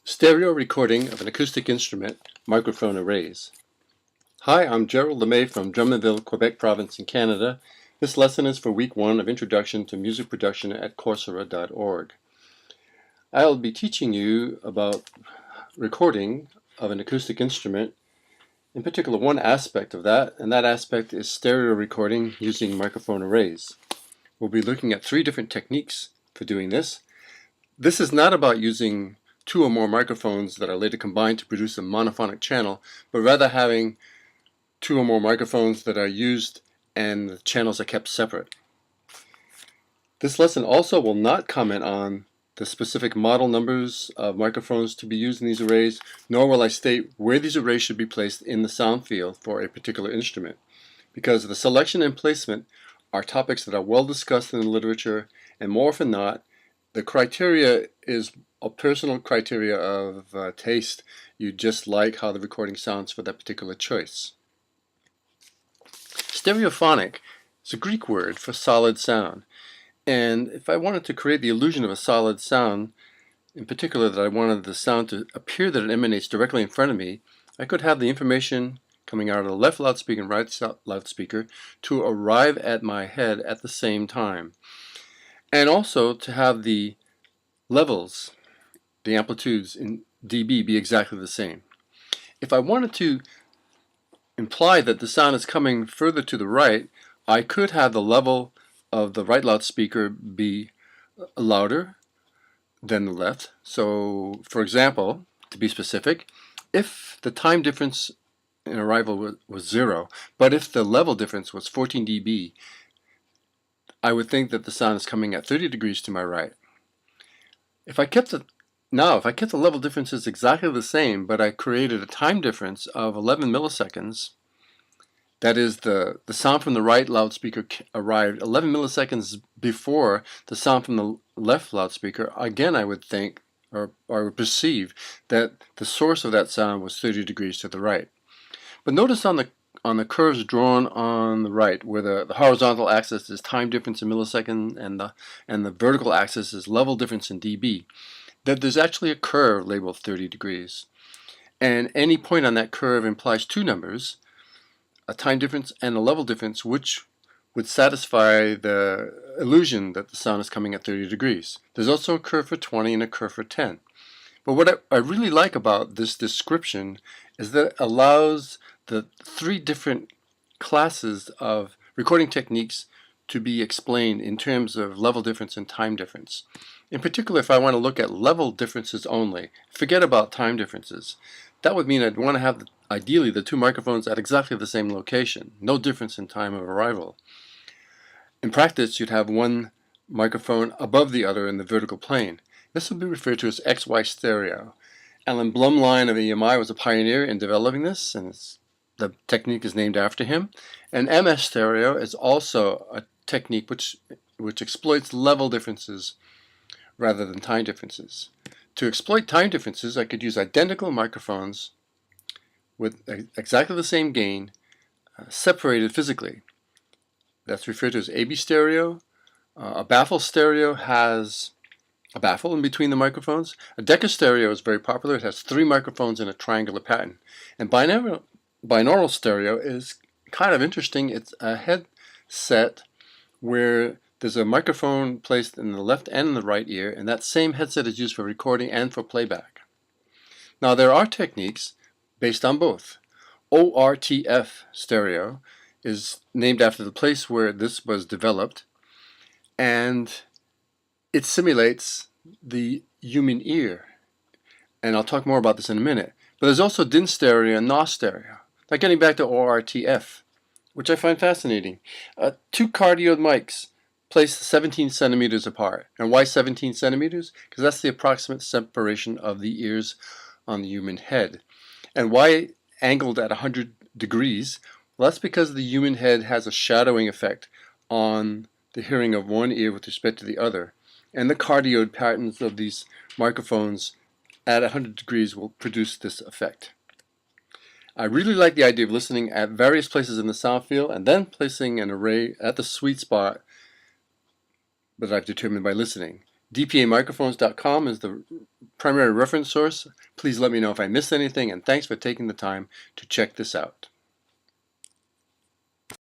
Stereo recording of an acoustic instrument, microphone arrays. Hi, I'm Gerald LeMay from Drummondville, Quebec Province in Canada. This lesson is for week 1 of Introduction to Music Production at Coursera.org. I'll be teaching you about recording of an acoustic instrument, in particular one aspect of that, and that aspect is stereo recording using microphone arrays. We'll be looking at 3 different techniques for doing this. This is not about using 2 or more microphones that are later combined to produce a monophonic channel, but rather having 2 or more microphones that are used and the channels are kept separate. This lesson also will not comment on the specific model numbers of microphones to be used in these arrays, nor will I state where these arrays should be placed in the sound field for a particular instrument, because the selection and placement are topics that are well discussed in the literature, and more often not, the criteria is a personal criteria of taste. You just like how the recording sounds for that particular choice. Stereophonic is a Greek word for solid sound. And if I wanted to create the illusion of a solid sound, in particular that I wanted the sound to appear that it emanates directly in front of me, I could have the information coming out of the left loudspeaker and right loudspeaker to arrive at my head at the same time. And also to have the levels, the amplitudes in dB be exactly the same. If I wanted to imply that the sound is coming further to the right, I could have the level of the right loudspeaker be louder than the left. So, for example, to be specific, if the time difference in arrival was 0, but if the level difference was 14 dB, I would think that the sound is coming at 30 degrees to my right. If I kept the level differences exactly the same, but I created a time difference of 11 milliseconds, that is, the sound from the right loudspeaker arrived 11 milliseconds before the sound from the left loudspeaker, again I would think, or would perceive, that the source of that sound was 30 degrees to the right. But notice on the curves drawn on the right, where the horizontal axis is time difference in millisecond and the vertical axis is level difference in dB, that there's actually a curve labeled 30 degrees. And any point on that curve implies 2 numbers, a time difference and a level difference, which would satisfy the illusion that the sound is coming at 30 degrees. There's also a curve for 20 and a curve for 10. But what I really like about this description is that it allows the 3 different classes of recording techniques to be explained in terms of level difference and time difference. In particular, if I want to look at level differences only, forget about time differences. That would mean I'd want to have, ideally, the 2 microphones at exactly the same location, no difference in time of arrival. In practice, you'd have one microphone above the other in the vertical plane. This would be referred to as XY stereo. Alan Blumlein of EMI was a pioneer in developing this, and the technique is named after him. And MS stereo is also a technique which exploits level differences rather than time differences. To exploit time differences, I could use identical microphones with exactly the same gain, separated physically. That's referred to as AB stereo. A baffle stereo has a baffle in between the microphones. A Decca stereo is very popular. It has 3 microphones in a triangular pattern. And binaural stereo is kind of interesting. It's a headset where there's a microphone placed in the left and in the right ear, and that same headset is used for recording and for playback. Now there are techniques based on both. ORTF stereo is named after the place where this was developed, and it simulates the human ear. And I'll talk more about this in a minute. But there's also DIN stereo and NOS stereo. Now getting back to ORTF, which I find fascinating. 2 cardioid mics placed 17 centimeters apart. And why 17 centimeters? Because that's the approximate separation of the ears on the human head. And why angled at 100 degrees? Well, that's because the human head has a shadowing effect on the hearing of one ear with respect to the other. And the cardioid patterns of these microphones at 100 degrees will produce this effect. I really like the idea of listening at various places in the sound field and then placing an array at the sweet spot that I've determined by listening. dpamicrophones.com is the primary reference source. Please let me know if I missed anything, and thanks for taking the time to check this out.